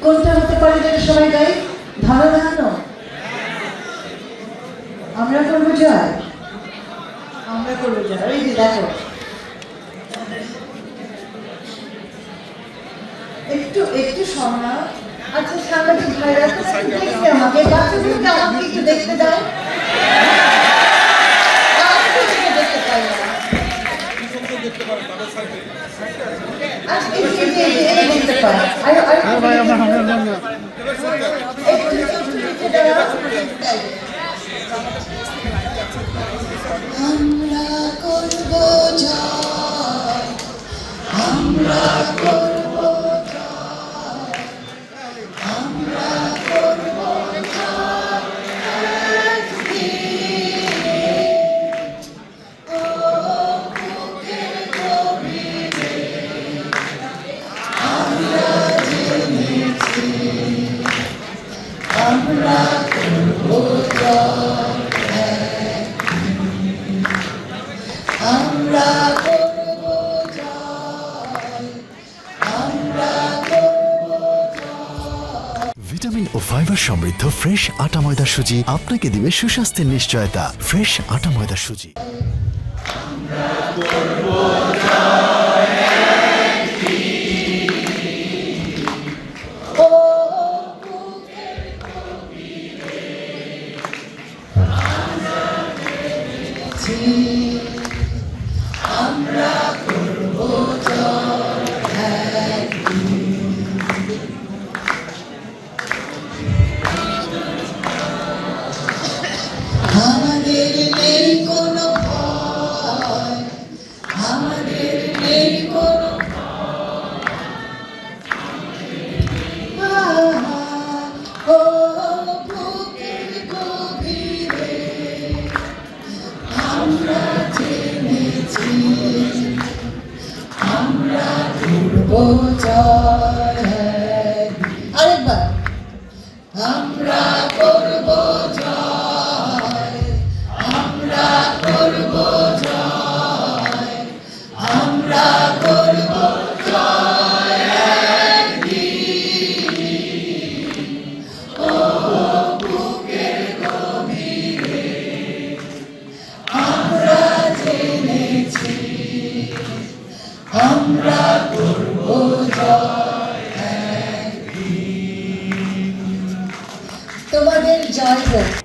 কোনটা হতে পারে যেটা সবাই গাই? ধরো ধানো, আমরা করবো জয়, আমরা করবো জয়। এই যে দেখো, একটু একটু শোনা। আচ্ছা সাংবাদিক ভাইরা তো দেখতে, আমাকে বাচ্চাদেরকে আমাকে একটু দেখতে দাও। দেখতে পাই না। দেখতে পাই। আমরা করবো জয়, আমরা করবো জয়, আমরা করবো জয়। ও বুকের গভীরে আমরা জেনেছি, আমরা করবো জয়, আমরা করবো জয়, আমরা করবো জয়। ভিটামিন ও ফাইবার সমৃদ্ধ ফ্রেশ আটা ময়দা সুজি আপনাকে দিবে সুস্বাস্থ্যের নিশ্চয়তা। ফ্রেশ আটা ময়দা সুজি। ও বুকের গভীরে আমরা জেনেছি, আমরা করবো জয়। আমাদের নেই কোনো ভয়, আমাদের নেই কোনো ও বুকের গভীরে আমরা জেনেছি, আমরা করবো জয়। আরেকবার, আমরা করবো জয়, আমরা করবো জয়, আমরা করবো জয়। ও বুকের গভীরে আমরা জেনেছি, আমরা করবো জয়। তোমাদের জয় হোক।